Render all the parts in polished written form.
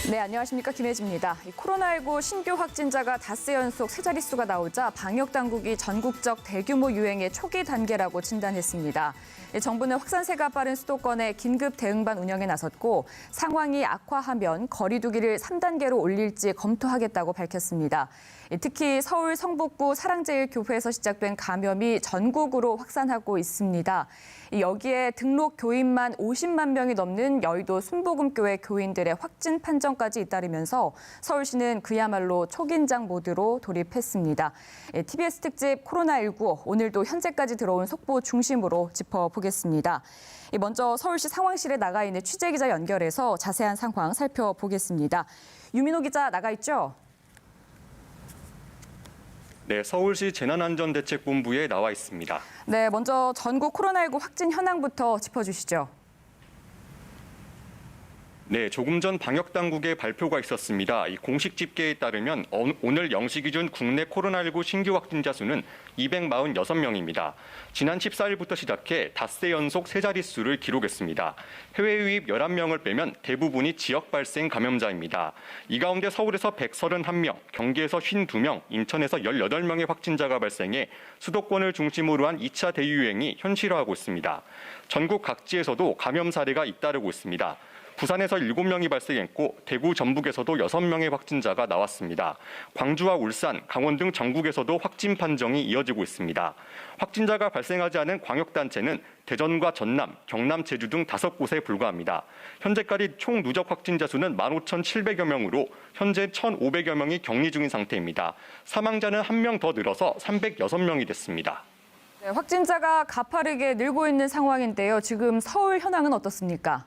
네, 안녕하십니까. 김혜지입니다. 코로나19 신규 확진자가 닷새 연속 세 자릿수가 나오자 방역당국이 전국적 대규모 유행의 초기 단계라고 진단했습니다. 정부는 확산세가 빠른 수도권에 긴급 대응반 운영에 나섰고 상황이 악화하면 거리 두기를 3단계로 올릴지 검토하겠다고 밝혔습니다. 특히 서울 성북구 사랑제일교회에서 시작된 감염이 전국으로 확산하고 있습니다. 여기에 등록 교인만 50만 명이 넘는 여의도 순복음교회 교인들의 확진 판정까지 잇따르면서 서울시는 그야말로 초긴장 모드로 돌입했습니다. TBS 특집 코로나19 오늘도 현재까지 들어온 속보 중심으로 짚어보겠습니다. 먼저 서울시 상황실에 나가 있는 취재기자 연결해서 자세한 상황 살펴보겠습니다. 유민호 기자 나가 있죠? 네, 서울시 재난안전대책본부에 나와 있습니다. 네, 먼저 전국 코로나19 확진 현황부터 짚어주시죠. 네, 조금 전 방역당국의 발표가 있었습니다. 이 공식 집계에 따르면 오늘 0시 기준 국내 코로나19 신규 확진자 수는 246명입니다. 지난 14일부터 시작해 닷새 연속 세 자릿수를 기록했습니다. 해외 유입 11명을 빼면 대부분이 지역 발생 감염자입니다. 이 가운데 서울에서 131명, 경기에서 52명, 인천에서 18명의 확진자가 발생해 수도권을 중심으로 한 2차 대유행이 현실화하고 있습니다. 전국 각지에서도 감염 사례가 잇따르고 있습니다. 부산에서 7명이 발생했고 대구, 전북에서도 6명의 확진자가 나왔습니다. 광주와 울산, 강원 등 전국에서도 확진 판정이 이어지고 있습니다. 확진자가 발생하지 않은 광역단체는 대전과 전남, 경남, 제주 등 5곳에 불과합니다. 현재까지 총 누적 확진자 수는 15,700여 명으로 현재 1,500여 명이 격리 중인 상태입니다. 사망자는 1명 더 늘어서 306명이 됐습니다. 네, 확진자가 가파르게 늘고 있는 상황인데요. 지금 서울 현황은 어떻습니까?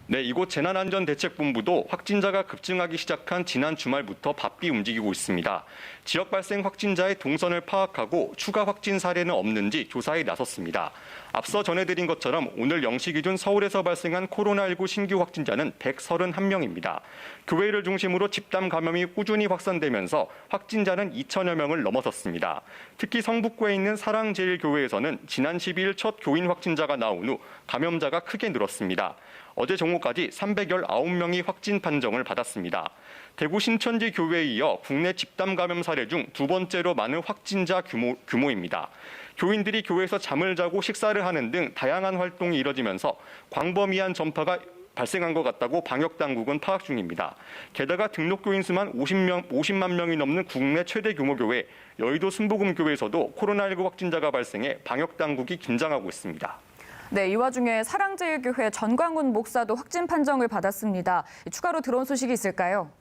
네, 이곳 재난안전대책본부도 확진자가 급증하기 시작한 지난 주말부터 바삐 움직이고 있습니다. 지역 발생 확진자의 동선을 파악하고 추가 확진 사례는 없는지 조사에 나섰습니다. 앞서 전해드린 것처럼 오늘 0시 기준 서울에서 발생한 코로나19 신규 확진자는 131명입니다. 교회를 중심으로 집단 감염이 꾸준히 확산되면서 확진자는 2천여 명을 넘어섰습니다. 특히 성북구에 있는 사랑제일교회에서는 지난 12일 첫 교인 확진자가 나온 후 감염자가 크게 늘었습니다. 어제 정오까지 319명이 확진 판정을 받았습니다. 대구 신천지 교회에 이어 국내 집단 감염 사례 중 두 번째로 많은 확진자 규모입니다. 교인들이 교회에서 잠을 자고 식사를 하는 등 다양한 활동이 이뤄지면서 광범위한 전파가 발생한 것 같다고 방역당국은 파악 중입니다. 게다가 등록 교인 수만 50만 명이 넘는 국내 최대 규모 교회 여의도 순복음교회에서도 코로나19 확진자가 발생해 방역당국이 긴장하고 있습니다. 네, 이 와중에 사랑제일교회 전광훈 목사도 확진 판정을 받았습니다. 추가로 들어온 소식이 있을까요?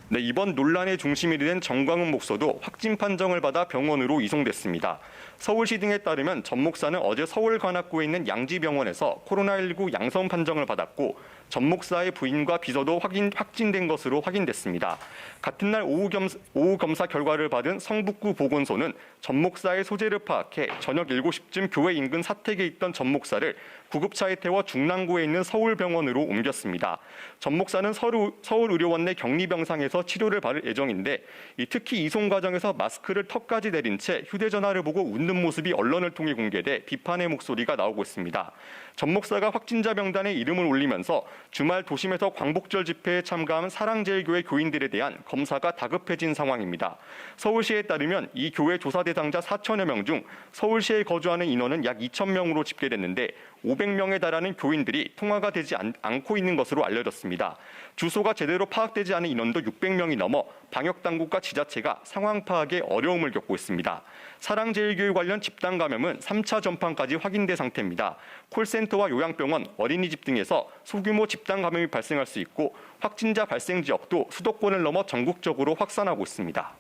네, 이번 논란의 중심이 된 전광훈 목사도 확진 판정을 받아 병원으로 이송됐습니다. 서울시 등에 따르면 전 목사는 어제 서울관악구에 있는 양지병원에서 코로나19 양성 판정을 받았고 전 목사의 부인과 비서도 확진된 것으로 확인됐습니다. 같은 날 오후 검사 결과를 받은 성북구 보건소는 전 목사의 소재를 파악해 저녁 7시쯤 교회 인근 사택에 있던 전 목사를 구급차에 태워 중랑구에 있는 서울병원으로 옮겼습니다. 전 목사는 서울의료원 내 격리병상에서 치료를 받을 예정인데 특히 이송 과정에서 마스크를 턱까지 내린 채 휴대전화를 보고 웃는 모습이 언론을 통해 공개돼 비판의 목소리가 나오고 있습니다. 전 목사가 확진자 명단에 이름을 올리면서 주말 도심에서 광복절 집회에 참가한 사랑제일교회 교인들에 대한 검사가 다급해진 상황입니다. 서울시에 따르면 이 교회 조사 대상자 4천여 명 중 서울시에 거주하는 인원은 약 2,000명으로 집계됐는데 500명에 달하는 교인들이 통화가 되지 않고 있는 것으로 알려졌습니다. 주소가 제대로 파악되지 않은 인원도 600명이 넘어 방역당국과 지자체가 상황 파악에 어려움을 겪고 있습니다. 사랑제일교회 관련 집단 감염은 3차 전파까지 확인된 상태입니다. 콜센터와 요양병원, 어린이집 등에서 소규모 집단 감염이 발생할 수 있고 확진자 발생 지역도 수도권을 넘어 전국적으로 확산하고 있습니다.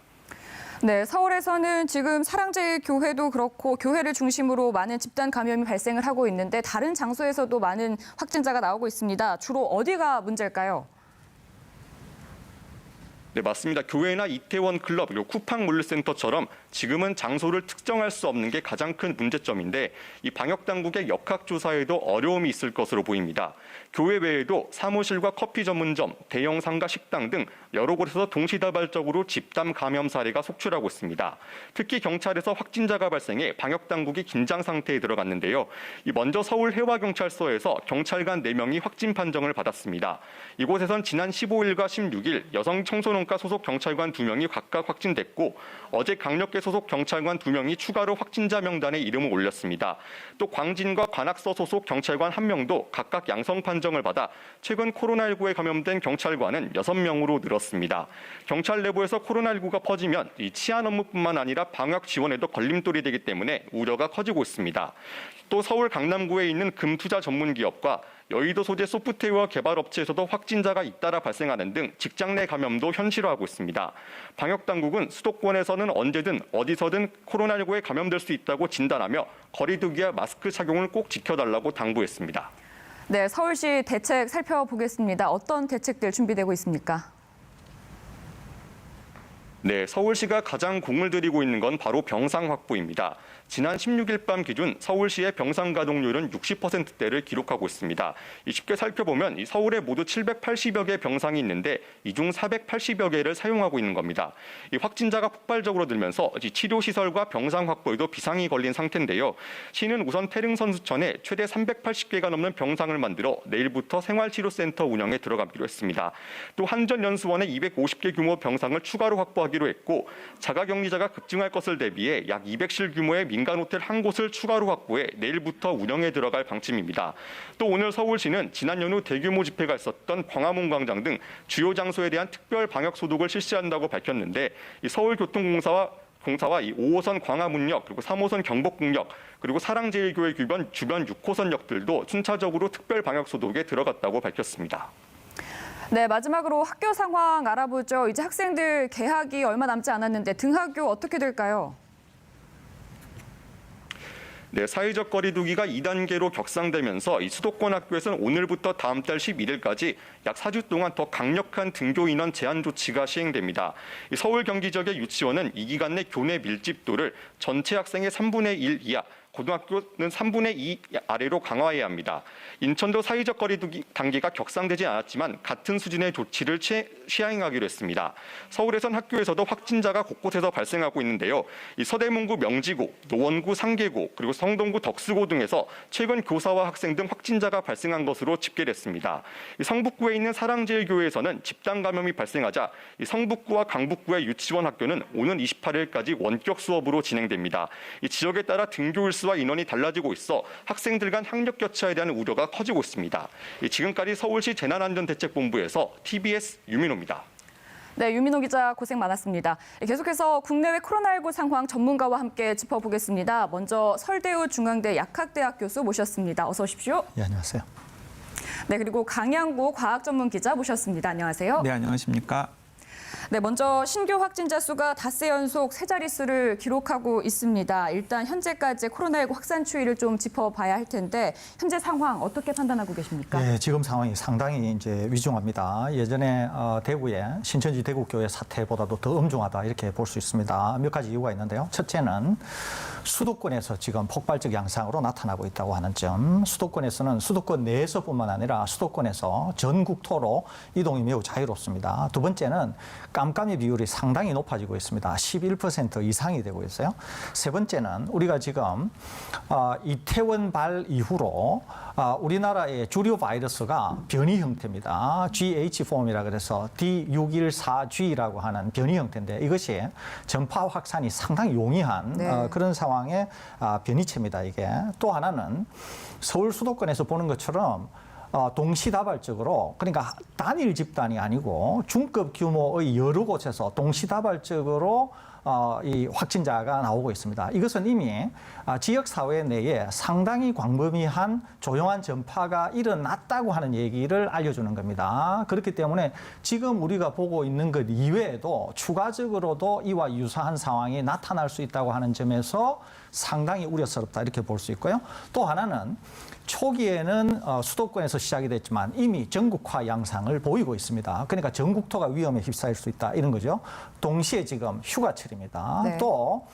네, 서울에서는 지금 사랑제일교회도 그렇고 교회를 중심으로 많은 집단 감염이 발생을 하고 있는데 다른 장소에서도 많은 확진자가 나오고 있습니다. 주로 어디가 문제일까요? 네, 맞습니다. 교회나 이태원 클럽, 그리고 쿠팡 물류센터처럼 지금은 장소를 특정할 수 없는 게 가장 큰 문제점인데 이 방역당국의 역학조사에도 어려움이 있을 것으로 보입니다. 교회 외에도 사무실과 커피 전문점, 대형 상가 식당 등 여러 곳에서 동시다발적으로 집단 감염 사례가 속출하고 있습니다. 특히 경찰에서 확진자가 발생해 방역당국이 긴장 상태에 들어갔는데요. 먼저 서울 해와경찰서에서 경찰관 4명이 확진 판정을 받았습니다. 이곳에선 지난 15일과 16일 여성 청소년과 소속 경찰관 2명이 각각 확진됐고 어제 강력계 소속 경찰관 2명이 추가로 확진자 명단에 이름을 올렸습니다. 또 광진과 관악서 소속 경찰관 1명도 각각 양성 판정을 받아 최근 코로나19에 감염된 경찰관은 6명으로 늘었습니다. 경찰 내부에서 코로나19가 퍼지면 이 치안 업무뿐만 아니라 방역 지원에도 걸림돌이 되기 때문에 우려가 커지고 있습니다. 또 서울 강남구에 있는 금투자 전문 기업과 여의도 소재 소프트웨어 개발 업체에서도 확진자가 잇따라 발생하는 등 직장 내 감염도 현실화하고 있습니다. 방역 당국은 수도권에서는 언제든 어디서든 코로나19에 감염될 수 있다고 진단하며 거리 두기와 마스크 착용을 꼭 지켜달라고 당부했습니다. 네, 서울시 대책 살펴보겠습니다. 어떤 대책들 준비되고 있습니까? 네, 서울시가 가장 공을 들이고 있는 건 바로 병상 확보입니다. 지난 16일 밤 기준 서울시의 병상 가동률은 60%대를 기록하고 있습니다. 쉽게 살펴보면 서울에 모두 780여 개 병상이 있는데 이 중 480여 개를 사용하고 있는 겁니다. 확진자가 폭발적으로 늘면서 치료시설과 병상 확보에도 비상이 걸린 상태인데요. 시는 우선 태릉선수촌에 최대 380개가 넘는 병상을 만들어 내일부터 생활치료센터 운영에 들어가기로 했습니다. 또 한전연수원에 250개 규모 병상을 추가로 확보하기로 했고 자가격리자가 급증할 것을 대비해 약 200실 규모의 민간 호텔 한 곳을 추가로 확보해 내일부터 운영에 들어갈 방침입니다. 또 오늘 서울시는 지난 연휴 대규모 집회가 있었던 광화문 광장 등 주요 장소에 대한 특별 방역 소독을 실시한다고 밝혔는데 서울교통공사와 5호선 광화문역 그리고 3호선 경복궁역 그리고 사랑제일교회 주변 6호선역들도 순차적으로 특별 방역 소독에 들어갔다고 밝혔습니다. 네, 마지막으로 학교 상황 알아보죠. 이제 학생들 개학이 얼마 남지 않았는데 등하교 어떻게 될까요? 네, 사회적 거리 두기가 2단계로 격상되면서 수도권 학교에서는 오늘부터 다음 달 11일까지 약 4주 동안 더 강력한 등교 인원 제한 조치가 시행됩니다. 서울 경기 지역의 유치원은 이 기간 내 교내 밀집도를 전체 학생의 3분의 1 이하, 고등학교는 3분의 2 아래로 강화해야 합니다. 인천도 사회적 거리 두기 단계가 격상되지 않았지만 같은 수준의 조치를 시행하기로 했습니다. 서울에선 학교에서도 확진자가 곳곳에서 발생하고 있는데요. 서대문구 명지고, 노원구 상계고, 그리고 성동구 덕수고 등에서 최근 교사와 학생 등 확진자가 발생한 것으로 집계됐습니다. 성북구에 있는 사랑제일교회에서는 집단 감염이 발생하자 성북구와 강북구의 유치원 학교는 오는 28일까지 원격 수업으로 진행됩니다. 지역에 따라 등교 일수와 인원이 달라지고 있어 학생들 간 학력 격차에 대한 우려가 커지고 있습니다. 지금까지 서울시 재난안전대책본부에서 TBS 유민호입니다. 네, 유민호 기자 고생 많았습니다. 계속해서 국내외 코로나19 상황 전문가와 함께 짚어보겠습니다. 먼저 설대우 중앙대 약학대학 교수 모셨습니다. 어서 오십시오. 네, 안녕하세요. 네, 그리고 강양구 과학전문 기자 모셨습니다. 안녕하세요. 네, 안녕하십니까. 네, 먼저 신규 확진자 수가 닷새 연속 세 자릿수를 기록하고 있습니다. 일단 현재까지 코로나19 확산 추이를 좀 짚어봐야 할 텐데 현재 상황 어떻게 판단하고 계십니까? 네, 지금 상황이 상당히 이제 위중합니다. 예전에 대구의 신천지 대구교회 사태보다도 더 엄중하다 이렇게 볼 수 있습니다. 몇 가지 이유가 있는데요. 첫째는 수도권에서 지금 폭발적 양상으로 나타나고 있다고 하는 점. 수도권에서는 수도권 내에서뿐만 아니라 수도권에서 전국토로 이동이 매우 자유롭습니다. 두 번째는 깜깜이 비율이 상당히 높아지고 있습니다. 11% 이상이 되고 있어요. 세 번째는 우리가 지금 이태원발 이후로 우리나라의 주류 바이러스가 변이 형태입니다. GH4이라 그래서 D614G라고 하는 변이 형태인데 이것이 전파 확산이 상당히 용이한 그런 상황의 변이체입니다. 이게 또 하나는 서울 수도권에서 보는 것처럼 동시다발적으로 그러니까 단일 집단이 아니고 중급 규모의 여러 곳에서 동시다발적으로 이 확진자가 나오고 있습니다. 이것은 이미 지역사회 내에 상당히 광범위한 조용한 전파가 일어났다고 하는 얘기를 알려주는 겁니다. 그렇기 때문에 지금 우리가 보고 있는 것 이외에도 추가적으로도 이와 유사한 상황이 나타날 수 있다고 하는 점에서 상당히 우려스럽다 이렇게 볼 수 있고요. 또 하나는 초기에는 수도권에서 시작이 됐지만 이미 전국화 양상을 보이고 있습니다. 그러니까 전국토가 위험에 휩싸일 수 있다 이런 거죠. 동시에 지금 휴가철이 휴가철입니다. 네. 또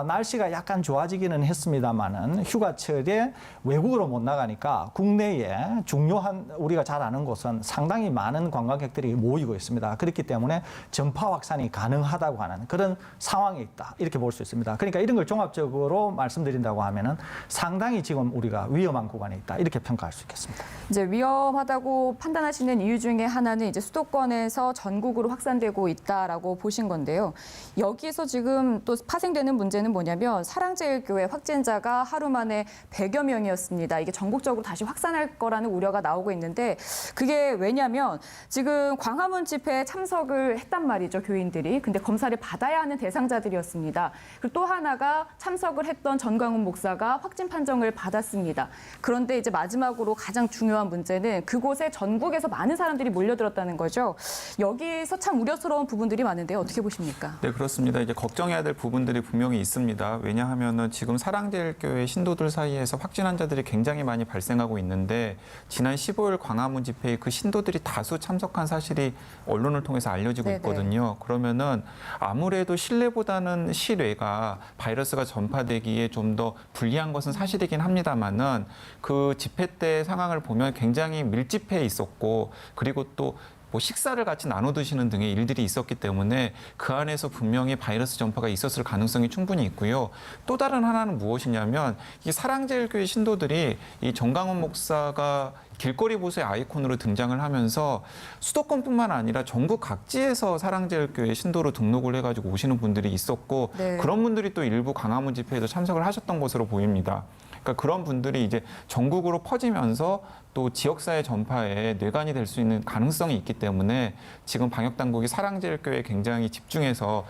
날씨가 약간 좋아지기는 했습니다만은 휴가철에 외국으로 못 나가니까 국내에 중요한 우리가 잘 아는 곳은 상당히 많은 관광객들이 모이고 있습니다. 그렇기 때문에 전파 확산이 가능하다고 하는 그런 상황에 있다. 이렇게 볼 수 있습니다. 그러니까 이런 걸 종합적으로 말씀드린다고 하면은 상당히 지금 우리가 위험한 구간에 있다. 이렇게 평가할 수 있겠습니다. 이제 위험하다고 판단하시는 이유 중에 하나는 이제 수도권에서 전국으로 확산되고 있다라고 보신 건데요. 여기서 지금 또 파생되는 문제는 뭐냐면 사랑제일교회 확진자가 하루 만에 100여 명이었습니다. 이게 전국적으로 다시 확산할 거라는 우려가 나오고 있는데 그게 왜냐면 지금 광화문 집회에 참석을 했단 말이죠, 교인들이. 근데 검사를 받아야 하는 대상자들이었습니다. 그리고 또 하나가 참석을 했던 전광훈 목사가 확진 판정을 받았습니다. 그런데 이제 마지막으로 가장 중요한 문제는 그곳에 전국에서 많은 사람들이 몰려들었다는 거죠. 여기서 참 우려스러운 부분들이 많은데 어떻게 보십니까? 네, 그렇습니다. 이제 걱정해야 될 부분들이 분명히 있습니다. 왜냐하면은 지금 사랑제일교회 신도들 사이에서 확진 환자들이 굉장히 많이 발생하고 있는데 지난 15일 광화문 집회에 그 신도들이 다수 참석한 사실이 언론을 통해서 알려지고 네네. 있거든요. 그러면은 아무래도 실내보다는 실외가 바이러스가 전파되기에 좀 더 불리한 것은 사실이긴 합니다만은 그 집회 때 상황을 보면 굉장히 밀집해 있었고 그리고 또 뭐 식사를 같이 나눠 드시는 등의 일들이 있었기 때문에 그 안에서 분명히 바이러스 전파가 있었을 가능성이 충분히 있고요. 또 다른 하나는 무엇이냐면 이 사랑제일교회 신도들이 이 정강원 목사가 길거리 보수의 아이콘으로 등장을 하면서 수도권뿐만 아니라 전국 각지에서 사랑제일교회 신도로 등록을 해가지고 오시는 분들이 있었고 네. 그런 분들이 또 일부 광화문 집회에도 참석을 하셨던 것으로 보입니다. 그러니까 그런 분들이 이제 전국으로 퍼지면서 또 지역사회 전파에 뇌관이 될 수 있는 가능성이 있기 때문에 지금 방역당국이 사랑제일교회에 굉장히 집중해서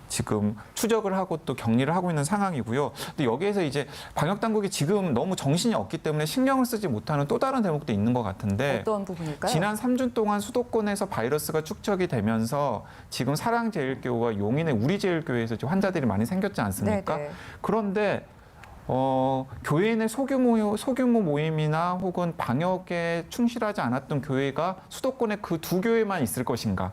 지금 추적을 하고 또 격리를 하고 있는 상황이고요. 근데 여기에서 이제 방역당국이 지금 너무 정신이 없기 때문에 신경을 쓰지 못하는 또 다른 대목도 있는 것 같은데 어떤 부분일까요? 지난 3주 동안 수도권에서 바이러스가 축적이 되면서 지금 사랑제일교회와 용인의 우리제일교회에서 지금 환자들이 많이 생겼지 않습니까? 네네. 그런데 교회의 소규모 모임이나 혹은 방역에 충실하지 않았던 교회가 수도권에 그 두 교회만 있을 것인가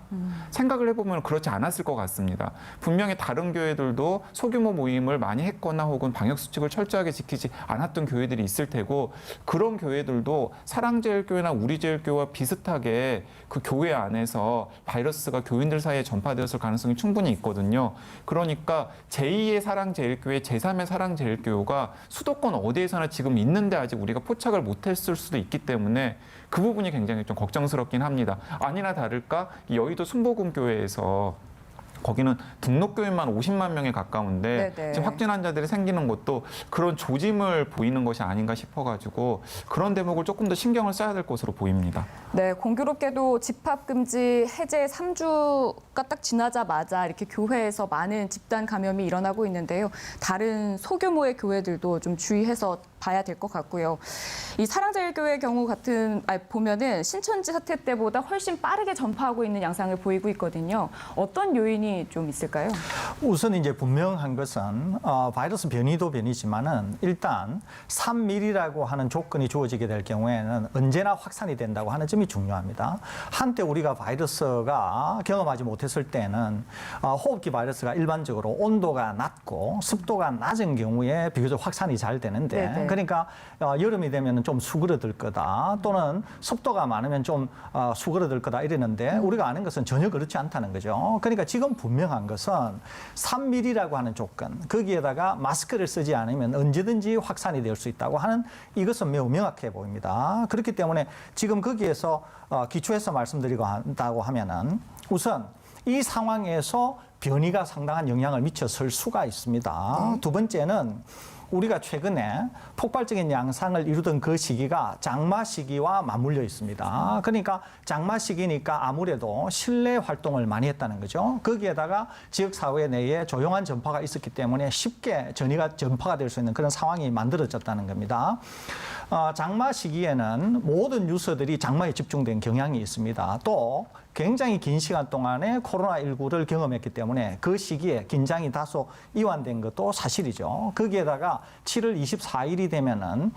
생각을 해보면 그렇지 않았을 것 같습니다. 분명히 다른 교회들도 소규모 모임을 많이 했거나 혹은 방역 수칙을 철저하게 지키지 않았던 교회들이 있을 테고 그런 교회들도 사랑제일교회나 우리제일교회와 비슷하게 그 교회 안에서 바이러스가 교인들 사이에 전파되었을 가능성이 충분히 있거든요. 그러니까 제2의 사랑제일교회, 제3의 사랑제일교회가 수도권 어디에서나 지금 있는데 아직 우리가 포착을 못했을 수도 있기 때문에 그 부분이 굉장히 좀 걱정스럽긴 합니다. 아니나 다를까 이 여의도 순복음교회에서 거기는 등록교인만 50만 명에 가까운데 네네. 지금 확진 환자들이 생기는 것도 그런 조짐을 보이는 것이 아닌가 싶어가지고 그런 대목을 조금 더 신경을 써야 될 것으로 보입니다. 네, 공교롭게도 집합금지 해제 3주가 딱 지나자마자 이렇게 교회에서 많은 집단 감염이 일어나고 있는데요. 다른 소규모의 교회들도 좀 주의해서 봐야 될 것 같고요. 이 사랑제일교회 경우 보면은 신천지 사태 때보다 훨씬 빠르게 전파하고 있는 양상을 보이고 있거든요. 어떤 요인이 좀 있을까요? 우선 이제 분명한 것은 바이러스 변이도 변이지만은 일단 3밀이라고 하는 조건이 주어지게 될 경우에는 언제나 확산이 된다고 하는 점이 중요합니다. 한때 우리가 바이러스가 경험하지 못했을 때는 호흡기 바이러스가 일반적으로 온도가 낮고 습도가 낮은 경우에 비교적 확산이 잘 되는데 네네. 그러니까 여름이 되면 좀 수그러들 거다 또는 습도가 많으면 좀 수그러들 거다 이러는데 우리가 아는 것은 전혀 그렇지 않다는 거죠. 그러니까 지금 분명한 것은 3mm라고 하는 조건 거기에다가 마스크를 쓰지 않으면 언제든지 확산이 될 수 있다고 하는 이것은 매우 명확해 보입니다. 그렇기 때문에 지금 거기에서 기초해서 말씀드리고 한다고 하면은 우선 이 상황에서 변이가 상당한 영향을 미쳤을 수가 있습니다. 두 번째는 우리가 최근에 폭발적인 양상을 이루던 그 시기가 장마 시기와 맞물려 있습니다. 그러니까 장마 시기니까 아무래도 실내 활동을 많이 했다는 거죠. 거기에다가 지역사회 내에 조용한 전파가 있었기 때문에 쉽게 전파가 될 수 있는 그런 상황이 만들어졌다는 겁니다. 장마 시기에는 모든 뉴스들이 장마에 집중된 경향이 있습니다. 또 굉장히 긴 시간 동안에 코로나19를 경험했기 때문에 그 시기에 긴장이 다소 이완된 것도 사실이죠. 거기에다가 7월 24일이 되면은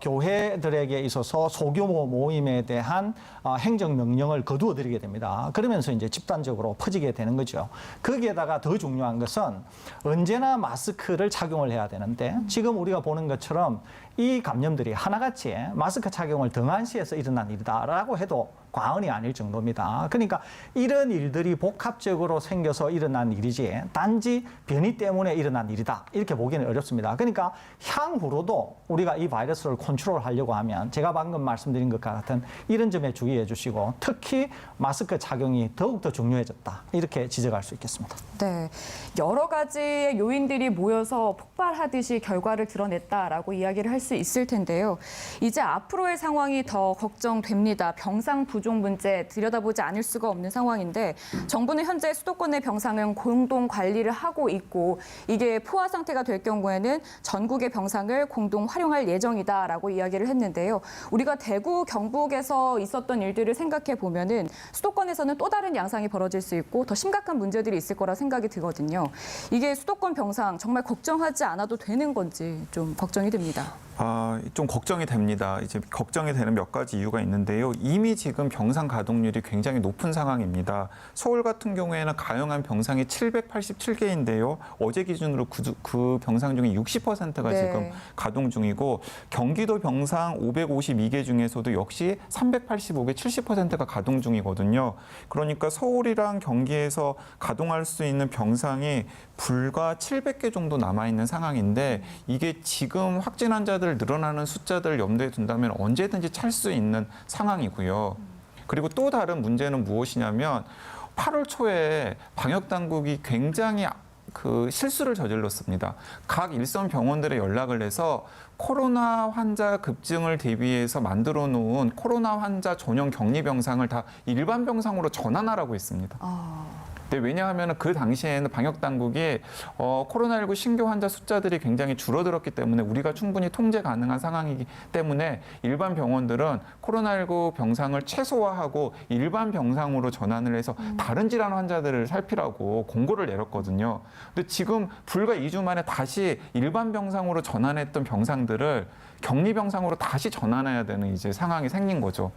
교회들에게 있어서 소규모 모임에 대한 행정명령을 거두어 드리게 됩니다. 그러면서 이제 집단적으로 퍼지게 되는 거죠. 거기에다가 더 중요한 것은 언제나 마스크를 착용을 해야 되는데 지금 우리가 보는 것처럼 이 감염들이 하나같이 마스크 착용을 등한시해서 일어난 일이다라고 해도 과언이 아닐 정도입니다. 그러니까 이런 일들이 복합적으로 생겨서 일어난 일이지 단지 변이 때문에 일어난 일이다 이렇게 보기는 어렵습니다. 그러니까 향후로도 우리가 이 바이러스를 컨트롤하려고 하면 제가 방금 말씀드린 것과 같은 이런 점에 주의해 주시고 특히 마스크 착용이 더욱더 중요해졌다 이렇게 지적할 수 있겠습니다. 네, 여러 가지의 요인들이 모여서 폭발하듯이 결과를 드러냈다라고 이야기를 할 수 있을 텐데요. 이제 앞으로의 상황이 더 걱정됩니다. 병상 부족 문제 들여다보지 않을 수가 없는 상황인데 정부는 현재 수도권의 병상은 공동 관리를 하고 있고 이게 포화 상태가 될 경우에는 전국의 병상을 공동 활용할 예정이다라고 이야기를 했는데요. 우리가 대구, 경북에서 있었던 일들을 생각해 보면은 수도권에서는 또 다른 양상이 벌어질 수 있고 더 심각한 문제들이 있을 거라 생각이 들거든요. 이게 수도권 병상 정말 걱정하지 않아도 되는 건지 좀 걱정이 됩니다. 좀 걱정이 됩니다. 이제 걱정이 되는 몇 가지 이유가 있는데요. 이미 지금 병상 가동률이 굉장히 높은 상황입니다. 서울 같은 경우에는 가용한 병상이 787개인데요. 어제 기준으로 그 병상 중에 60%가 네. 지금 가동 중이고 경기도 병상 552개 중에서도 역시 385개 70%가 가동 중이거든요. 그러니까 서울이랑 경기에서 가동할 수 있는 병상이 불과 700개 정도 남아있는 상황인데 이게 지금 확진 환자들 늘어나는 숫자들을 염두에 둔다면 언제든지 찰 수 있는 상황이고요. 그리고 또 다른 문제는 무엇이냐면 8월 초에 방역 당국이 굉장히 실수를 저질렀습니다. 각 일선 병원들에 연락을 해서 코로나 환자 급증을 대비해서 만들어 놓은 코로나 환자 전용 격리 병상을 다 일반 병상으로 전환하라고 했습니다. 네, 왜냐하면 그 당시에는 방역 당국이 코로나19 신규 환자 숫자들이 굉장히 줄어들었기 때문에 우리가 충분히 통제 가능한 상황이기 때문에 일반 병원들은 코로나19 병상을 최소화하고 일반 병상으로 전환을 해서 다른 질환 환자들을 살피라고 공고를 내렸거든요. 근데 지금 불과 2주 만에 다시 일반 병상으로 전환했던 병상들을 격리 병상으로 다시 전환해야 되는 이제 상황이 생긴 거죠.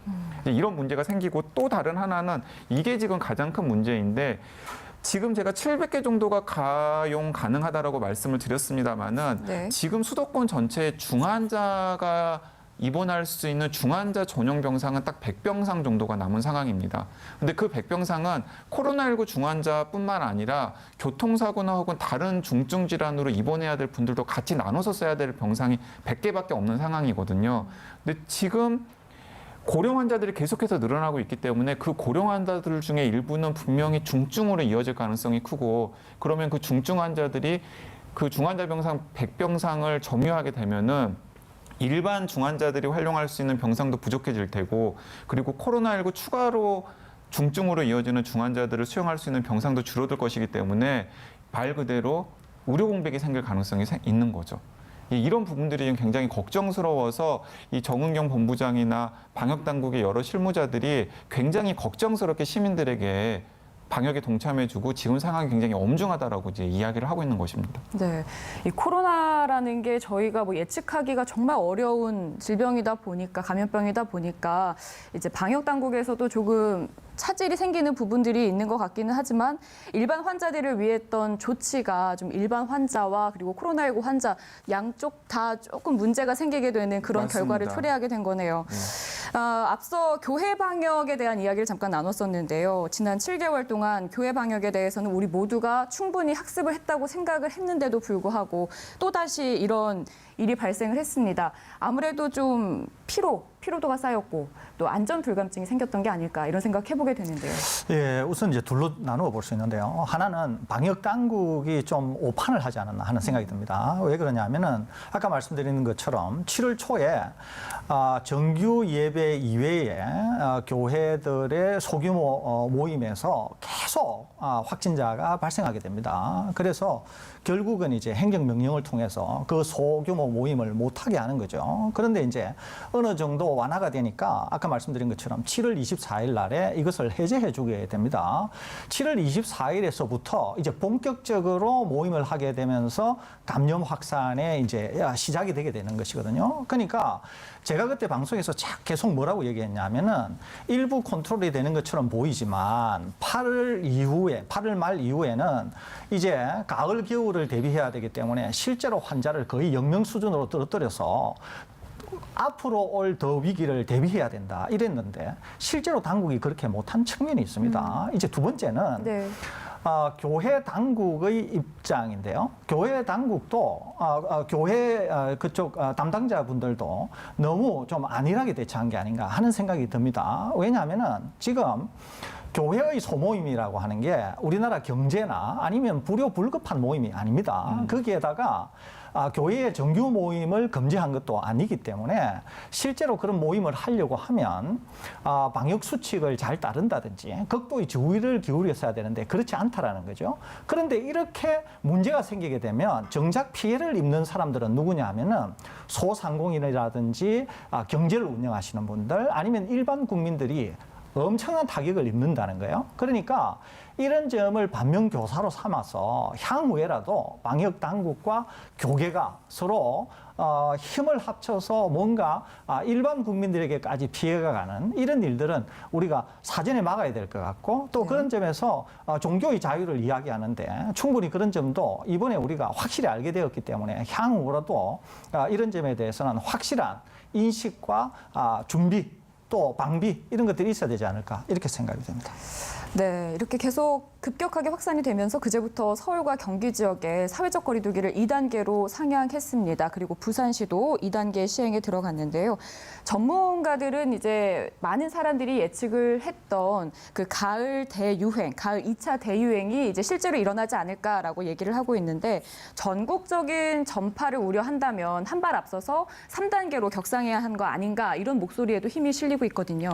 이런 문제가 생기고 또 다른 하나는 이게 지금 가장 큰 문제인데 지금 제가 700개 정도가 가용 가능하다라고 말씀을 드렸습니다만은 네. 지금 수도권 전체에 중환자가 입원할 수 있는 중환자 전용 병상은 딱 100병상 정도가 남은 상황입니다. 근데 그 100병상은 코로나19 중환자뿐만 아니라 교통사고나 혹은 다른 중증 질환으로 입원해야 될 분들도 같이 나눠서 써야 될 병상이 100개밖에 없는 상황이거든요. 근데 지금 고령 환자들이 계속해서 늘어나고 있기 때문에 그 고령 환자들 중에 일부는 분명히 중증으로 이어질 가능성이 크고 그러면 그 중증 환자들이 그 중환자 병상 100병상을 점유하게 되면은 일반 중환자들이 활용할 수 있는 병상도 부족해질 테고 그리고 코로나19 추가로 중증으로 이어지는 중환자들을 수용할 수 있는 병상도 줄어들 것이기 때문에 말 그대로 의료 공백이 생길 가능성이 있는 거죠. 이런 부분들이 지금 굉장히 걱정스러워서 이 정은경 본부장이나 방역 당국의 여러 실무자들이 굉장히 걱정스럽게 시민들에게 방역에 동참해주고 지금 상황이 굉장히 엄중하다라고 이제 이야기를 하고 있는 것입니다. 네, 이 코로나라는 게 저희가 뭐 예측하기가 정말 어려운 질병이다 보니까 감염병이다 보니까 이제 방역 당국에서도 조금 차질이 생기는 부분들이 있는 것 같기는 하지만 일반 환자들을 위했던 조치가 좀 일반 환자와 그리고 코로나19 환자 양쪽 다 조금 문제가 생기게 되는 그런 맞습니다. 결과를 초래하게 된 거네요. 앞서 교회 방역에 대한 이야기를 잠깐 나눴었는데요. 지난 7개월 동안 교회 방역에 대해서는 우리 모두가 충분히 학습을 했다고 생각을 했는데도 불구하고 또다시 이런 일이 발생을 했습니다. 아무래도 좀 피로도가 쌓였고 또 안전 불감증이 생겼던 게 아닐까 이런 생각 해보게 되는데요. 예, 우선 이제 둘로 나누어 볼 수 있는데요. 하나는 방역 당국이 좀 오판을 하지 않았나 하는 생각이 듭니다. 왜 그러냐면은 아까 말씀드리는 것처럼 7월 초에 정규 예배 이외에 교회들의 소규모 모임에서 계속 확진자가 발생하게 됩니다. 그래서 결국은 이제 행정명령을 통해서 그 소규모 모임을 못하게 하는 거죠. 그런데 이제 어느 어느 정도 완화가 되니까 아까 말씀드린 것처럼 7월 24일 날에 이것을 해제해 주게 됩니다. 7월 24일에서부터 이제 본격적으로 모임을 하게 되면서 감염 확산에 이제 시작이 되게 되는 것이거든요. 그러니까 제가 그때 방송에서 계속 뭐라고 얘기했냐면은 일부 컨트롤이 되는 것처럼 보이지만 8월 말 이후에는 이제 가을, 겨울을 대비해야 되기 때문에 실제로 환자를 거의 0명 수준으로 떨어뜨려서 앞으로 올 더 위기를 대비해야 된다 이랬는데 실제로 당국이 그렇게 못한 측면이 있습니다. 이제 두 번째는 네. 교회 당국의 입장인데요. 교회 당국도 교회 그쪽 담당자분들도 너무 좀 안일하게 대처한 게 아닌가 하는 생각이 듭니다. 왜냐하면은 지금 교회의 소모임이라고 하는 게 우리나라 경제나 아니면 불효불급한 모임이 아닙니다. 거기에다가 교회의 정규 모임을 금지한 것도 아니기 때문에 실제로 그런 모임을 하려고 하면 방역 수칙을 잘 따른다든지 극도의 주의를 기울였어야 되는데 그렇지 않다라는 거죠. 그런데 이렇게 문제가 생기게 되면 정작 피해를 입는 사람들은 누구냐 하면은 소상공인이라든지 경제를 운영하시는 분들 아니면 일반 국민들이 엄청난 타격을 입는다는 거예요. 그러니까 이런 점을 반면교사로 삼아서 향후에라도 방역 당국과 교계가 서로 힘을 합쳐서 뭔가 일반 국민들에게까지 피해가 가는 이런 일들은 우리가 사전에 막아야 될 것 같고 또 그런 점에서 종교의 자유를 이야기하는데 충분히 그런 점도 이번에 우리가 확실히 알게 되었기 때문에 향후라도 이런 점에 대해서는 확실한 인식과 준비 또 방비 이런 것들이 있어야 되지 않을까 이렇게 생각이 됩니다. 네, 이렇게 계속 급격하게 확산이 되면서 그제부터 서울과 경기 지역에 사회적 거리두기를 2단계로 상향했습니다. 그리고 부산시도 2단계 시행에 들어갔는데요. 전문가들은 이제 많은 사람들이 예측을 했던 그 가을 대유행, 가을 2차 대유행이 이제 실제로 일어나지 않을까라고 얘기를 하고 있는데 전국적인 전파를 우려한다면 한 발 앞서서 3단계로 격상해야 한 거 아닌가 이런 목소리에도 힘이 실리고 있거든요.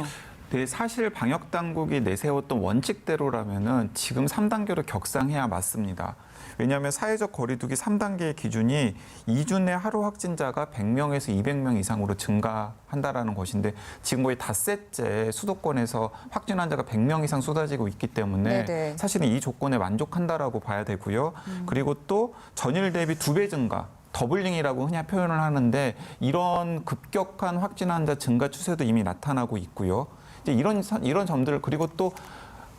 네, 사실 방역 당국이 내세웠던 원칙대로라면은 지금 3단계로 격상해야 맞습니다. 왜냐하면 사회적 거리두기 3단계의 기준이 2주 내 하루 확진자가 100명에서 200명 이상으로 증가한다라는 것인데 지금 거의 닷새째 수도권에서 확진 환자가 100명 이상 쏟아지고 있기 때문에 네네. 사실은 이 조건에 만족한다라고 봐야 되고요. 그리고 또 전일 대비 2배 증가. 더블링이라고 흔히 표현을 하는데 이런 급격한 확진 환자 증가 추세도 이미 나타나고 있고요. 이제 이런 점들 그리고 또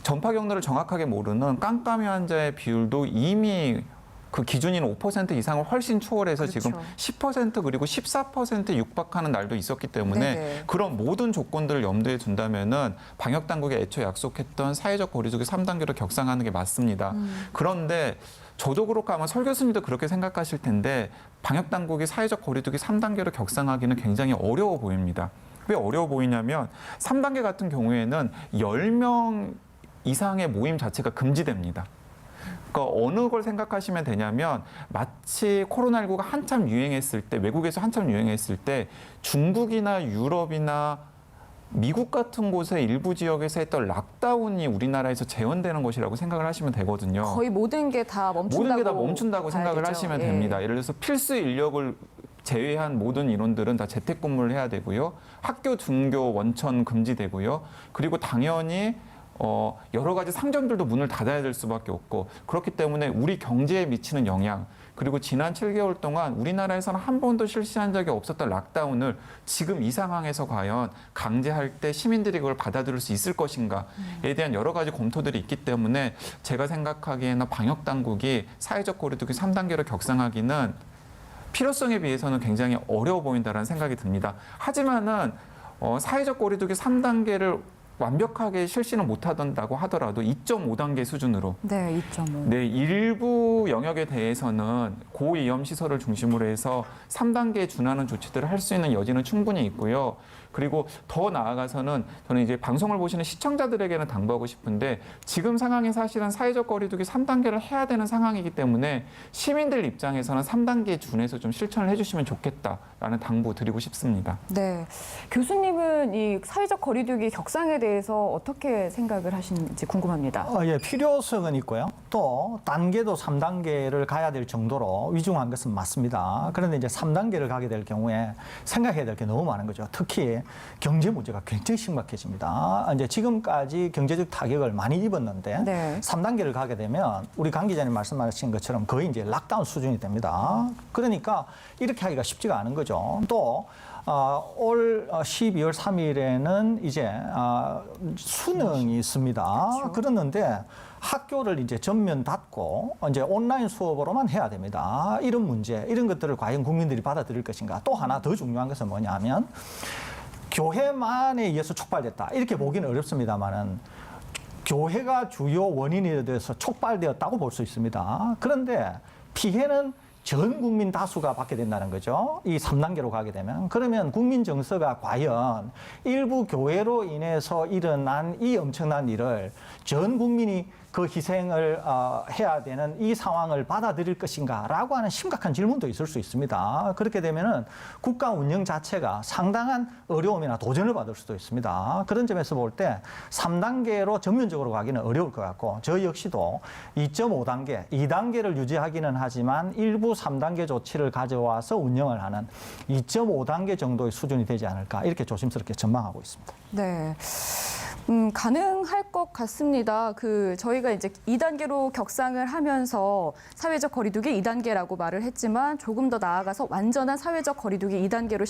전파 경로를 정확하게 모르는 깜깜이 환자의 비율도 이미 그 기준인 5% 이상을 훨씬 초월해서 그렇죠. 지금 10% 그리고 14% 육박하는 날도 있었기 때문에 네네. 그런 모든 조건들을 염두에 둔다면은 방역 당국이 애초에 약속했던 사회적 거리두기 3단계로 격상하는 게 맞습니다. 그런데 저도 그렇고 아마 설 교수님도 그렇게 생각하실 텐데 방역 당국이 사회적 거리두기 3단계로 격상하기는 굉장히 어려워 보입니다. 왜 어려워 보이냐면 3단계 같은 경우에는 10명 이상의 모임 자체가 금지됩니다. 그러니까 어느 걸 생각하시면 되냐면 마치 코로나19가 한참 유행했을 때 외국에서 한참 유행했을 때 중국이나 유럽이나 미국 같은 곳의 일부 지역에서 했던 락다운이 우리나라에서 재현되는 것이라고 생각을 하시면 되거든요. 거의 모든 게 다 멈춘다고 모든 게 다 멈춘다고 생각을 봐야겠죠. 하시면 예. 됩니다. 예를 들어서 필수 인력을 제외한 모든 인원들은 다 재택근무를 해야 되고요. 학교, 등교, 원천 금지되고요. 그리고 당연히 여러 가지 상점들도 문을 닫아야 될 수밖에 없고 그렇기 때문에 우리 경제에 미치는 영향 그리고 지난 7개월 동안 우리나라에서는 한 번도 실시한 적이 없었던 락다운을 지금 이 상황에서 과연 강제할 때 시민들이 그걸 받아들일 수 있을 것인가에 대한 여러 가지 검토들이 있기 때문에 제가 생각하기에는 방역 당국이 사회적 거리두기 3단계로 격상하기는 필요성에 비해서는 굉장히 어려워 보인다는 생각이 듭니다. 하지만은 사회적 거리두기 3단계를 완벽하게 실시는 못하던다고 하더라도 2.5단계 수준으로 네, 2.5. 네, 일부 영역에 대해서는 고위험 시설을 중심으로 해서 3단계에 준하는 조치들을 할 수 있는 여지는 충분히 있고요. 그리고 더 나아가서는 저는 이제 방송을 보시는 시청자들에게는 당부하고 싶은데 지금 상황이 사실은 사회적 거리두기 3단계를 해야 되는 상황이기 때문에 시민들 입장에서는 3단계에 준해서 좀 실천을 해주시면 좋겠다라는 당부 드리고 싶습니다. 네. 교수님은 이 사회적 거리두기 격상에 대해서 어떻게 생각을 하시는지 궁금합니다. 예, 필요성은 있고요. 또 단계도 3단계를 가야 될 정도로 위중한 것은 맞습니다. 그런데 이제 3단계를 가게 될 경우에 생각해야 될 게 너무 많은 거죠. 특히 경제 문제가 굉장히 심각해집니다. 이제 지금까지 경제적 타격을 많이 입었는데 네. 3단계를 가게 되면 우리 강 기자님 말씀하신 것처럼 거의 이제 락다운 수준이 됩니다. 그러니까 이렇게 하기가 쉽지가 않은 거죠. 또 올 12월 3일에는 이제 수능이 있습니다. 그렇죠. 그랬는데 학교를 이제 전면 닫고 이제 온라인 수업으로만 해야 됩니다. 이런 문제, 이런 것들을 과연 국민들이 받아들일 것인가. 또 하나 더 중요한 것은 뭐냐면 교회만에 의해서 촉발됐다. 이렇게 보기는 어렵습니다만은 교회가 주요 원인이 돼서 촉발되었다고 볼 수 있습니다. 그런데 피해는 전 국민 다수가 받게 된다는 거죠. 이 3단계로 가게 되면. 그러면 국민 정서가 과연 일부 교회로 인해서 일어난 이 엄청난 일을 전 국민이 그 희생을 해야 되는 이 상황을 받아들일 것인가라고 하는 심각한 질문도 있을 수 있습니다. 그렇게 되면은 국가 운영 자체가 상당한 어려움이나 도전을 받을 수도 있습니다. 그런 점에서 볼 때 3단계로 전면적으로 가기는 어려울 것 같고 저희 역시도 2.5단계, 2단계를 유지하기는 하지만 일부 3단계 조치를 가져와서 운영을 하는 2.5단계 정도의 수준이 되지 않을까 이렇게 조심스럽게 전망하고 있습니다. 네. 가능할 것 같습니다. 저희가 이제 2단계로 격상을 하면서 사회적 거리두기 2단계라고 말을 했지만 조금 더 나아가서 완전한 사회적 거리두기 2단계로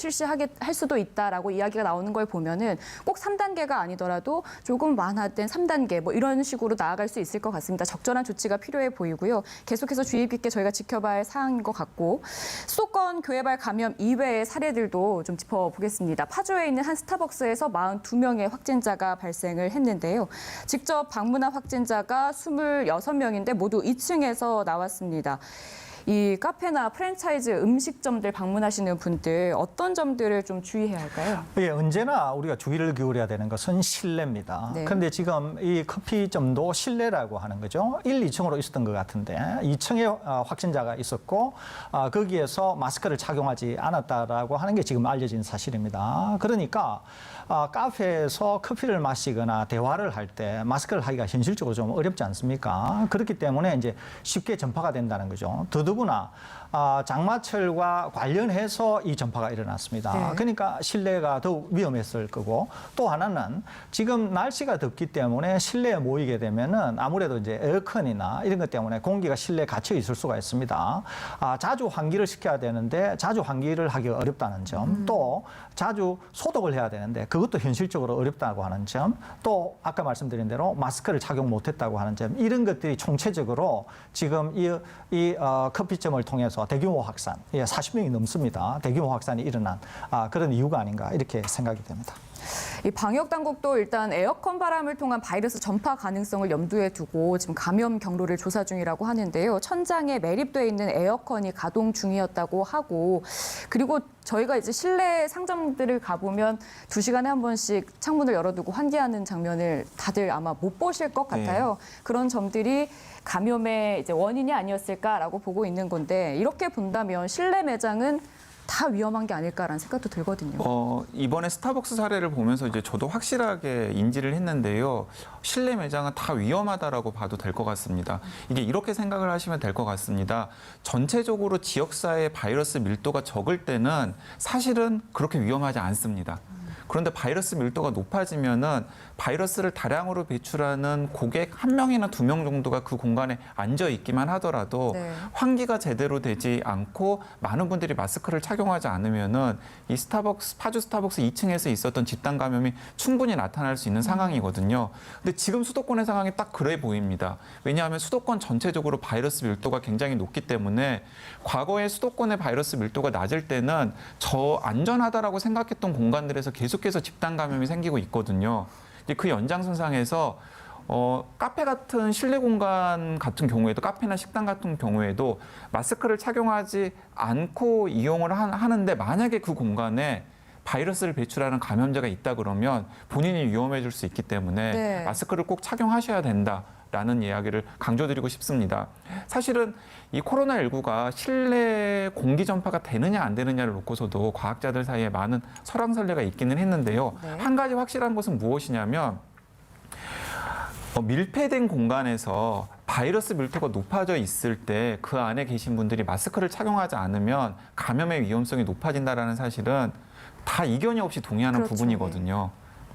할 수도 있다라고 이야기가 나오는 걸 보면은 꼭 3단계가 아니더라도 조금 완화된 3단계 뭐 이런 식으로 나아갈 수 있을 것 같습니다. 적절한 조치가 필요해 보이고요. 계속해서 주의 깊게 저희가 지켜봐야 할 사항인 것 같고 수도권 교회발 감염 이외의 사례들도 좀 짚어보겠습니다. 파주에 있는 한 스타벅스에서 42명의 확진자가 발생을 했는데요. 직접 방문한 확진자가 26명인데 모두 2층에서 나왔습니다. 이 카페나 프랜차이즈 음식점들 방문하시는 분들 어떤 점들을 좀 주의해야 할까요? 예, 언제나 우리가 주의를 기울여야 되는 것은 실내입니다. 네. 그런데 지금 이 커피점도 실내라고 하는 거죠. 1, 2층으로 있었던 것 같은데 2층에 확진자가 있었고 거기에서 마스크를 착용하지 않았다라고 하는 게 지금 알려진 사실입니다. 그러니까 카페에서 커피를 마시거나 대화를 할 때 마스크를 하기가 현실적으로 좀 어렵지 않습니까? 그렇기 때문에 이제 쉽게 전파가 된다는 거죠. 더더구나 장마철과 관련해서 이 전파가 일어났습니다. 네. 그러니까 실내가 더욱 위험했을 거고 또 하나는 지금 날씨가 덥기 때문에 실내에 모이게 되면은 아무래도 이제 에어컨이나 이런 것 때문에 공기가 실내에 갇혀 있을 수가 있습니다. 자주 환기를 시켜야 되는데 자주 환기를 하기 어렵다는 점, 또 자주 소독을 해야 되는데 그것도 현실적으로 어렵다고 하는 점, 또 아까 말씀드린 대로 마스크를 착용 못했다고 하는 점, 이런 것들이 총체적으로 지금 이 커피점을 통해서 대규모 확산, 40명이 넘습니다. 대규모 확산이 일어난 그런 이유가 아닌가 이렇게 생각이 됩니다. 이 방역 당국도 일단 에어컨 바람을 통한 바이러스 전파 가능성을 염두에 두고 지금 감염 경로를 조사 중이라고 하는데요. 천장에 매립돼 있는 에어컨이 가동 중이었다고 하고 그리고 저희가 이제 실내 상점들을 가보면 2시간에 한 번씩 창문을 열어두고 환기하는 장면을 다들 아마 못 보실 것 같아요. 그런 점들이 감염의 이제 원인이 아니었을까라고 보고 있는 건데 이렇게 본다면 실내 매장은 다 위험한 게 아닐까라는 생각도 들거든요. 이번에 스타벅스 사례를 보면서 이제 저도 확실하게 인지를 했는데요. 실내 매장은 다 위험하다라고 봐도 될 것 같습니다. 이게 이렇게 생각을 하시면 될 것 같습니다. 전체적으로 지역사회의 바이러스 밀도가 적을 때는 사실은 그렇게 위험하지 않습니다. 그런데 바이러스 밀도가 높아지면은 바이러스를 다량으로 배출하는 고객 1명이나 2명 정도가 그 공간에 앉아 있기만 하더라도 네. 환기가 제대로 되지 않고 많은 분들이 마스크를 착용하지 않으면은 이 파주 스타벅스 2층에서 있었던 집단 감염이 충분히 나타날 수 있는 상황이거든요. 근데 지금 수도권의 상황이 딱 그래 보입니다. 왜냐하면 수도권 전체적으로 바이러스 밀도가 굉장히 높기 때문에 과거에 수도권의 바이러스 밀도가 낮을 때는 저 안전하다라고 생각했던 공간들에서 계속해서 집단 감염이 생기고 있거든요. 그 연장선상에서 카페 같은 실내 공간 같은 경우에도 카페나 식당 같은 경우에도 마스크를 착용하지 않고 이용을 하는데 만약에 그 공간에 바이러스를 배출하는 감염자가 있다 그러면 본인이 위험해질 수 있기 때문에 네. 마스크를 꼭 착용하셔야 된다라는 이야기를 강조드리고 싶습니다. 사실은 이 코로나19가 실내 공기 전파가 되느냐 안 되느냐를 놓고서도 과학자들 사이에 많은 설왕설래가 있기는 했는데요. 네. 한 가지 확실한 것은 무엇이냐면 밀폐된 공간에서 바이러스 밀도가 높아져 있을 때 그 안에 계신 분들이 마스크를 착용하지 않으면 감염의 위험성이 높아진다는 사실은 다 이견이 없이 동의하는 그렇죠. 부분이거든요.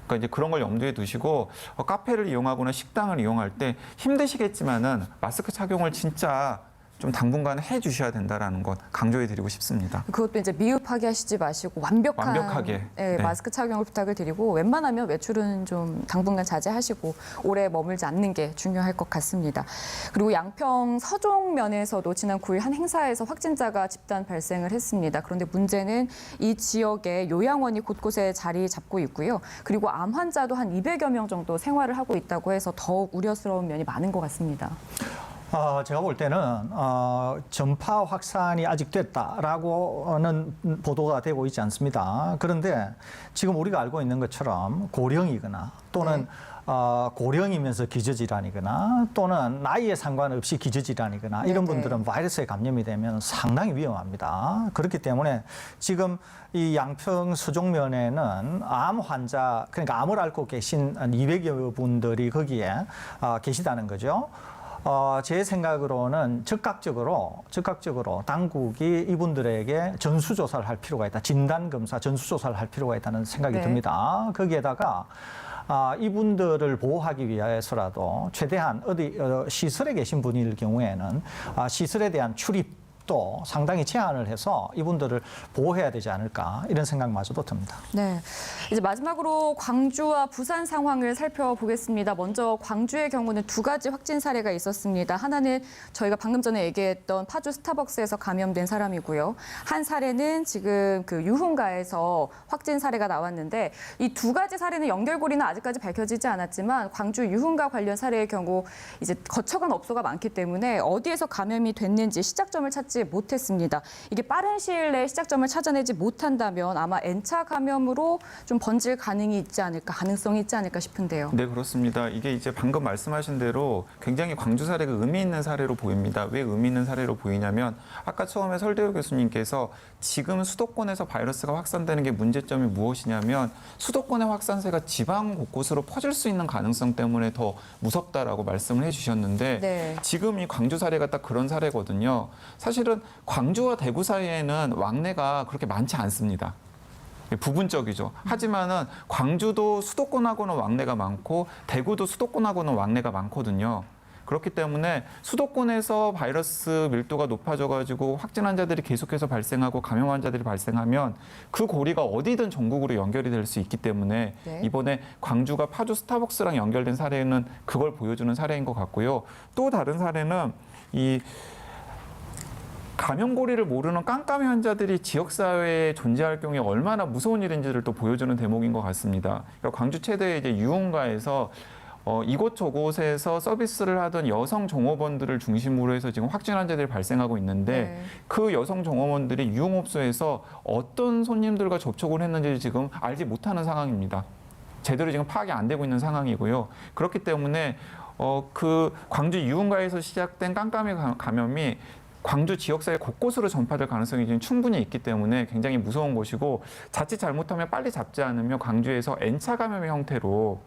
그러니까 이제 그런 걸 염두에 두시고 카페를 이용하거나 식당을 이용할 때 힘드시겠지만은 마스크 착용을 진짜 좀 당분간 해주셔야 된다라는 것 강조해드리고 싶습니다. 그것도 이제 미흡하게 하시지 마시고 완벽하게 네. 마스크 착용을 부탁을 드리고 웬만하면 외출은 좀 당분간 자제하시고 오래 머물지 않는 게 중요할 것 같습니다. 그리고 양평 서종면에서도 지난 9일 한 행사에서 확진자가 집단 발생을 했습니다. 그런데 문제는 이 지역에 요양원이 곳곳에 자리 잡고 있고요. 그리고 암 환자도 한 200여 명 정도 생활을 하고 있다고 해서 더욱 우려스러운 면이 많은 것 같습니다. 제가 볼 때는 전파 확산이 아직 됐다라고는 보도가 되고 있지 않습니다. 그런데 지금 우리가 알고 있는 것처럼 고령이거나 또는 고령이면서 기저질환이거나 또는 나이에 상관없이 기저질환이거나 이런 분들은 바이러스에 감염이 되면 상당히 위험합니다. 그렇기 때문에 지금 이 양평 서종면에는 암 환자, 그러니까 암을 앓고 계신 200여 분들이 거기에 계시다는 거죠. 제 생각으로는 즉각적으로 당국이 이분들에게 전수조사를 할 필요가 있다. 진단검사 전수조사를 할 필요가 있다는 생각이 듭니다. 거기에다가 이분들을 보호하기 위해서라도 최대한 어디 시설에 계신 분일 경우에는 시설에 대한 출입 또 상당히 제한을 해서 이분들을 보호해야 되지 않을까 이런 생각마저도 듭니다. 네, 이제 마지막으로 광주와 부산 상황을 살펴보겠습니다. 먼저 광주의 경우는 두 가지 확진 사례가 있었습니다. 하나는 저희가 방금 전에 얘기했던 파주 스타벅스에서 감염된 사람이고요. 한 사례는 지금 그 유흥가에서 확진 사례가 나왔는데 이 두 가지 사례는 연결고리는 아직까지 밝혀지지 않았지만 광주 유흥가 관련 사례의 경우 이제 거쳐간 업소가 많기 때문에 어디에서 감염이 됐는지 시작점을 찾지 못했습니다. 이게 빠른 시일 내에 시작점을 찾아내지 못한다면 아마 N차 감염으로 좀 번질 가능성이 있지 않을까 싶은데요. 네, 그렇습니다. 이게 이제 방금 말씀하신 대로 굉장히 광주 사례가 의미 있는 사례로 보입니다. 왜 의미 있는 사례로 보이냐면 아까 처음에 설대호 교수님께서 지금 수도권에서 바이러스가 확산되는 게 문제점이 무엇이냐면 수도권의 확산세가 지방 곳곳으로 퍼질 수 있는 가능성 때문에 더 무섭다라고 말씀을 해주셨는데 네. 지금 이 광주 사례가 딱 그런 사례거든요. 사실은 광주와 대구 사이에는 왕래가 그렇게 많지 않습니다. 부분적이죠. 하지만은 광주도 수도권하고는 왕래가 많고 대구도 수도권하고는 왕래가 많거든요. 그렇기 때문에 수도권에서 바이러스 밀도가 높아져가지고 확진 환자들이 계속해서 발생하고 감염 환자들이 발생하면 그 고리가 어디든 전국으로 연결이 될 수 있기 때문에 이번에 광주가 파주 스타벅스랑 연결된 사례는 그걸 보여주는 사례인 것 같고요. 또 다른 사례는 이 감염고리를 모르는 깜깜이 환자들이 지역사회에 존재할 경우에 얼마나 무서운 일인지를 또 보여주는 대목인 것 같습니다. 그러니까 광주 최대의 이제 유흥가에서 이곳저곳에서 서비스를 하던 여성 종업원들을 중심으로 해서 지금 확진 환자들이 발생하고 있는데 그 여성 종업원들이 유흥업소에서 어떤 손님들과 접촉을 했는지 지금 알지 못하는 상황입니다. 제대로 지금 파악이 안 되고 있는 상황이고요. 그렇기 때문에 그 광주 유흥가에서 시작된 깜깜이 감염이 광주 지역사회 곳곳으로 전파될 가능성이 지금 충분히 있기 때문에 굉장히 무서운 것이고 자칫 잘못하면 빨리 잡지 않으면 광주에서 N차 감염의 형태로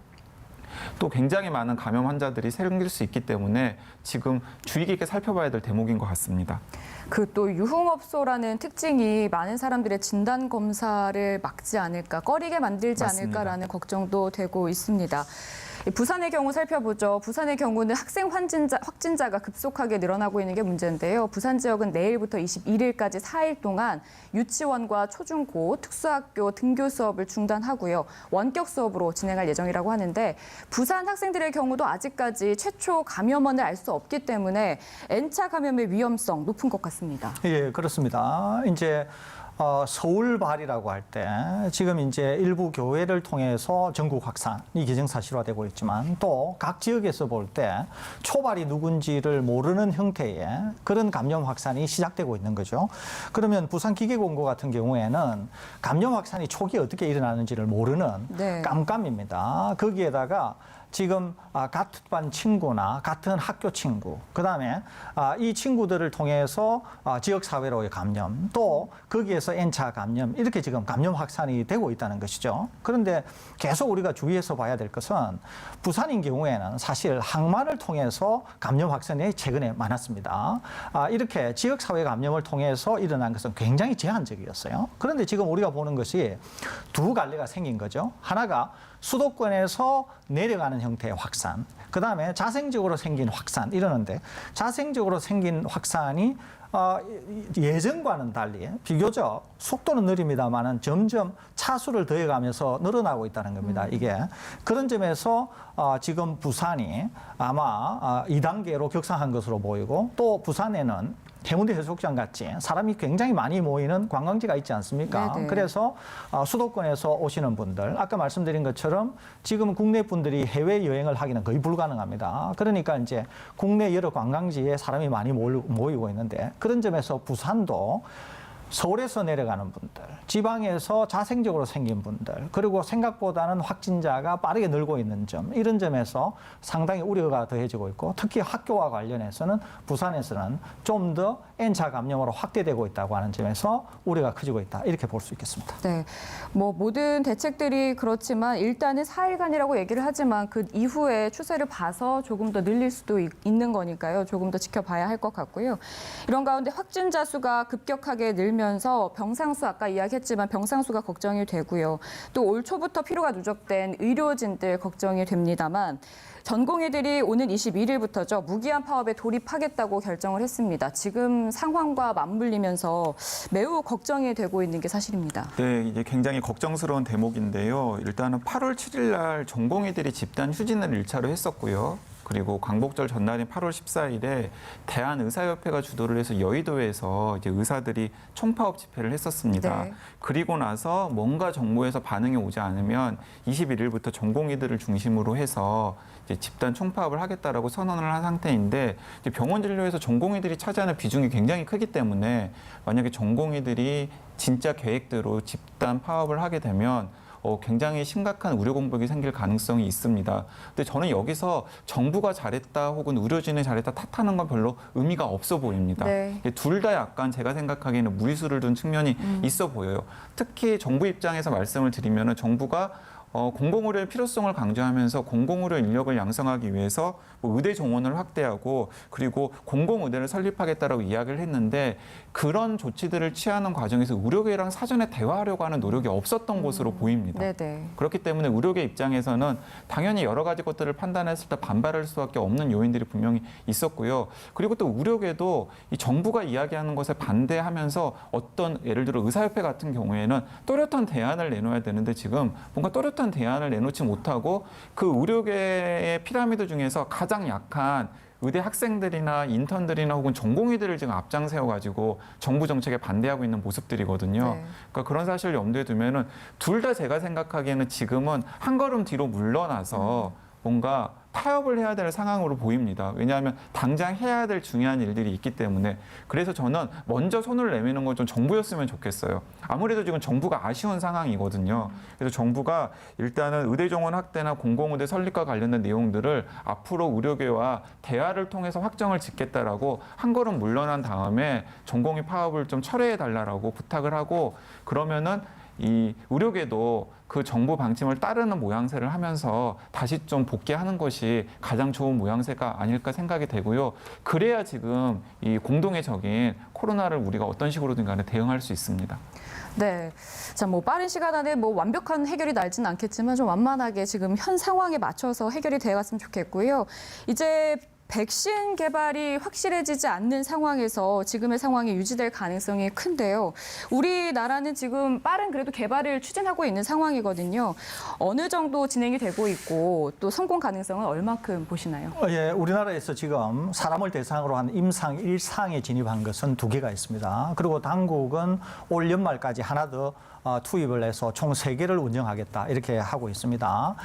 또 굉장히 많은 감염 환자들이 생길 수 있기 때문에 지금 주의 깊게 살펴봐야 될 대목인 것 같습니다. 그 또 유흥업소라는 특징이 많은 사람들의 진단 검사를 막지 않을까, 꺼리게 만들지 맞습니다. 않을까라는 걱정도 되고 있습니다. 부산의 경우 살펴보죠. 부산의 경우는 학생 확진자가 급속하게 늘어나고 있는 게 문제인데요. 부산 지역은 내일부터 21일까지 4일 동안 유치원과 초중고, 특수학교 등교 수업을 중단하고요. 원격 수업으로 진행할 예정이라고 하는데 부산 학생들의 경우도 아직까지 최초 감염원을 알 수 없기 때문에 N차 감염의 위험성 높은 것 같습니다. 예, 그렇습니다. 이제 서울발이라고 할 때 지금 이제 일부 교회를 통해서 전국 확산이 기정사실화되고 있지만 또 각 지역에서 볼 때 초발이 누군지를 모르는 형태의 그런 감염 확산이 시작되고 있는 거죠. 그러면 부산기계공고 같은 경우에는 감염 확산이 초기에 어떻게 일어나는지를 모르는 네. 깜깜입니다. 거기에다가 지금 같은 반 친구나 같은 학교 친구, 그다음에 이 친구들을 통해서 지역사회로의 감염, 또 거기에서 N차 감염, 이렇게 지금 감염 확산이 되고 있다는 것이죠. 그런데 계속 우리가 주의해서 봐야 될 것은 부산인 경우에는 사실 항만을 통해서 감염 확산이 최근에 많았습니다. 이렇게 지역사회 감염을 통해서 일어난 것은 굉장히 제한적이었어요. 그런데 지금 우리가 보는 것이 두 갈래가 생긴 거죠. 하나가 수도권에서 내려가는 형태의 확산, 그 다음에 자생적으로 생긴 확산 이러는데, 자생적으로 생긴 확산이 예전과는 달리 비교적 속도는 느립니다만은 점점 차수를 더해가면서 늘어나고 있다는 겁니다. 이게 그런 점에서 지금 부산이 아마 2단계로 격상한 것으로 보이고, 또 부산에는 해운대 해수욕장 같이 사람이 굉장히 많이 모이는 관광지가 있지 않습니까? 네네. 그래서 수도권에서 오시는 분들, 아까 말씀드린 것처럼 지금 국내 분들이 해외 여행을 하기는 거의 불가능합니다. 그러니까 이제 국내 여러 관광지에 사람이 많이 모이고 있는데, 그런 점에서 부산도 서울에서 내려가는 분들, 지방에서 자생적으로 생긴 분들, 그리고 생각보다는 확진자가 빠르게 늘고 있는 점, 이런 점에서 상당히 우려가 더해지고 있고, 특히 학교와 관련해서는 부산에서는 좀 더 N차 감염으로 확대되고 있다고 하는 점에서 우려가 커지고 있다, 이렇게 볼 수 있겠습니다. 네, 뭐 모든 대책들이 그렇지만 일단은 4일간이라고 얘기를 하지만 그 이후에 추세를 봐서 조금 더 늘릴 수도 있는 거니까요. 조금 더 지켜봐야 할 것 같고요. 이런 가운데 확진자 수가 급격하게 늘면서 병상수, 아까 이야기했지만 병상수가 걱정이 되고요. 또 올 초부터 피로가 누적된 의료진들 걱정이 됩니다만, 전공의들이 오는 21일부터죠. 무기한 파업에 돌입하겠다고 결정을 했습니다. 지금 상황과 맞물리면서 매우 걱정이 되고 있는 게 사실입니다. 네, 이게 굉장히 걱정스러운 대목인데요. 일단은 8월 7일 날 전공의들이 집단 휴진을 1차로 했었고요. 그리고 광복절 전날인 8월 14일에 대한의사협회가 주도를 해서 여의도에서 이제 의사들이 총파업 집회를 했었습니다. 네. 그리고 나서 뭔가 정부에서 반응이 오지 않으면 21일부터 전공의들을 중심으로 해서 이제 집단 총파업을 하겠다라고 선언을 한 상태인데, 이제 병원 진료에서 전공의들이 차지하는 비중이 굉장히 크기 때문에 만약에 전공의들이 진짜 계획대로 집단 파업을 하게 되면 굉장히 심각한 의료 공백이 생길 가능성이 있습니다. 근데 저는 여기서 정부가 잘했다 혹은 의료진이 잘했다 탓하는 건 별로 의미가 없어 보입니다. 네. 둘 다 약간 제가 생각하기에는 무리수를 둔 측면이 있어 보여요. 특히 정부 입장에서 말씀을 드리면은 정부가 공공의료의 필요성을 강조하면서 공공의료 인력을 양성하기 위해서 뭐 의대 정원을 확대하고 그리고 공공의대를 설립하겠다라고 이야기를 했는데, 그런 조치들을 취하는 과정에서 의료계랑 사전에 대화하려고 하는 노력이 없었던 것으로 보입니다. 네네. 그렇기 때문에 의료계 입장에서는 당연히 여러 가지 것들을 판단했을 때 반발할 수밖에 없는 요인들이 분명히 있었고요. 그리고 또 의료계도 이 정부가 이야기하는 것에 반대하면서 어떤 예를 들어 의사협회 같은 경우에는 또렷한 대안을 내놓아야 되는데 지금 뭔가 또렷한 대안을 내놓지 못하고 그 의료계의 피라미드 중에서 가장 약한 의대 학생들이나 인턴들이나 혹은 전공의들을 지금 앞장 세워가지고 정부 정책에 반대하고 있는 모습들이거든요. 네. 그러니까 그런 사실을 염두에 두면은 둘 다 제가 생각하기에는 지금은 한 걸음 뒤로 물러나서 뭔가 타협을 해야 될 상황으로 보입니다. 왜냐하면 당장 해야 될 중요한 일들이 있기 때문에. 그래서 저는 먼저 손을 내미는 건 좀 정부였으면 좋겠어요. 아무래도 지금 정부가 아쉬운 상황이거든요. 그래서 정부가 일단은 의대 정원 확대나 공공의대 설립과 관련된 내용들을 앞으로 의료계와 대화를 통해서 확정을 짓겠다라고 한 걸음 물러난 다음에 전공의 파업을 좀 철회해 달라라고 부탁을 하고, 그러면은 이 의료계도 그 정부 방침을 따르는 모양새를 하면서 다시 좀 복귀하는 것이 가장 좋은 모양새가 아닐까 생각이 되고요. 그래야 지금 이 공동의 적인 코로나를 우리가 어떤 식으로든 간에 대응할 수 있습니다. 네. 자, 뭐 빠른 시간 안에 뭐 완벽한 해결이 날지는 않겠지만 좀 완만하게 지금 현 상황에 맞춰서 해결이 되어 갔으면 좋겠고요. 이제 백신 개발이 확실해지지 않는 상황에서 지금의 상황이 유지될 가능성이 큰데요. 우리나라는 지금 빠른 그래도 개발을 추진하고 있는 상황이거든요. 어느 정도 진행이 되고 있고 또 성공 가능성은 얼마큼 보시나요? 예, 우리나라에서 지금 사람을 대상으로 한 임상 1상에 진입한 것은 2개가 있습니다. 그리고 당국은 올 연말까지 하나 더 투입을 해서 총 3개를 운영하겠다 이렇게 하고 있습니다.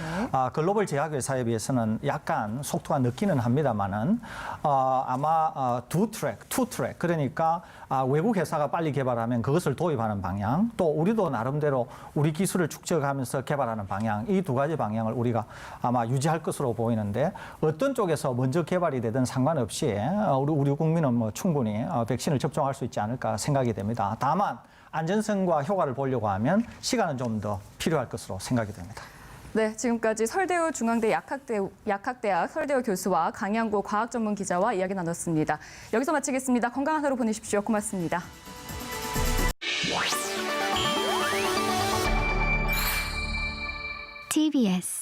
글로벌 제약회사에 비해서는 약간 속도가 늦기는 합니다만은 아마 투 트랙 그러니까 외국 회사가 빨리 개발하면 그것을 도입하는 방향, 또 우리도 나름대로 우리 기술을 축적하면서 개발하는 방향, 이 2가지 방향을 우리가 아마 유지할 것으로 보이는데 어떤 쪽에서 먼저 개발이 되든 상관없이 우리 국민은 뭐 충분히 백신을 접종할 수 있지 않을까 생각이 됩니다. 다만 안전성과 효과를 보려고 하면 시간은 좀 더 필요할 것으로 생각이 됩니다. 네, 지금까지 설대우 중앙대 약학대학 설대우 교수와 강양구 과학전문 기자와 이야기 나눴습니다. 여기서 마치겠습니다. 건강한 하루 보내십시오. 고맙습니다. TBS